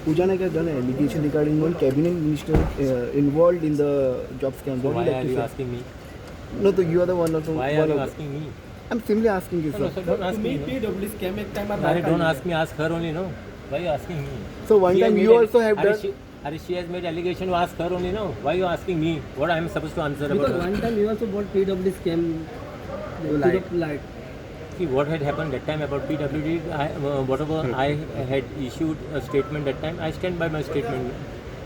Pooja Naik has done an allegation regarding one cabinet minister involved in the job scam. So What why would you are like to you say? asking me? No, so you are the one of the Why one are you of asking me? I'm simply asking you, No, no, sir. sir, don't ask me. No? PWD scam एक time Arre, don't ask me. Ask her only. No. Why are you asking me? So one She has time made you an- also have Arre, done. she has made allegation. You ask her only. No. Why are you asking me? What I am supposed to answer Because about her? one time you also bought PWD scam. Light. See what had happened that time about PWD. Whatever I had issued a statement that time, I stand by my statement.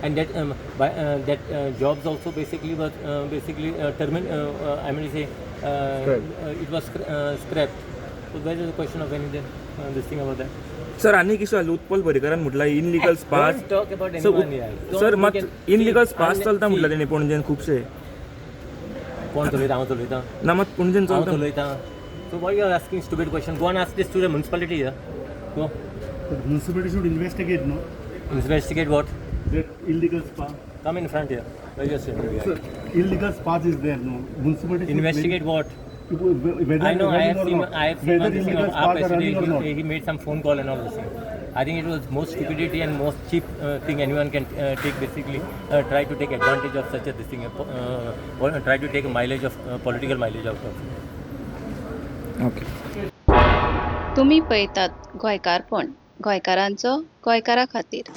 And that jobs also basically was I mean to say it was scrapped. So there is a question of anything this thing about that. Sir आनी किशो उत्पल पर्रीकरान म्हटलां illegal spas Don't talk about anyone here. Don't- sir you मात can- illegal see, spas चलता see, म्हटलं तेणी पणजेन खुबशे कोण चलयता हांव चलयता ना मात पणजेन हांव चलता चलयता. So why you are asking stupid question? Go and ask this to the municipality here. Go. The municipality should investigate, no? Investigate what? That illegal spa. Come in front here. Where you are sitting? Sir, illegal spas is there, no? Municipality should Investigate what? whether I know. I running have or seen. not. I have seen Whether one thing illegal of spas our are running or president. not. He made some phone call and all this thing. I think it was most stupidity and most cheap thing anyone can take. Basically, try to take advantage of such a this thing. Try to take a mileage of political mileage out of it. Okay तुम्ही पळयतात गोंयकारपण गोंयकारांचो गोंयकारा खातीर.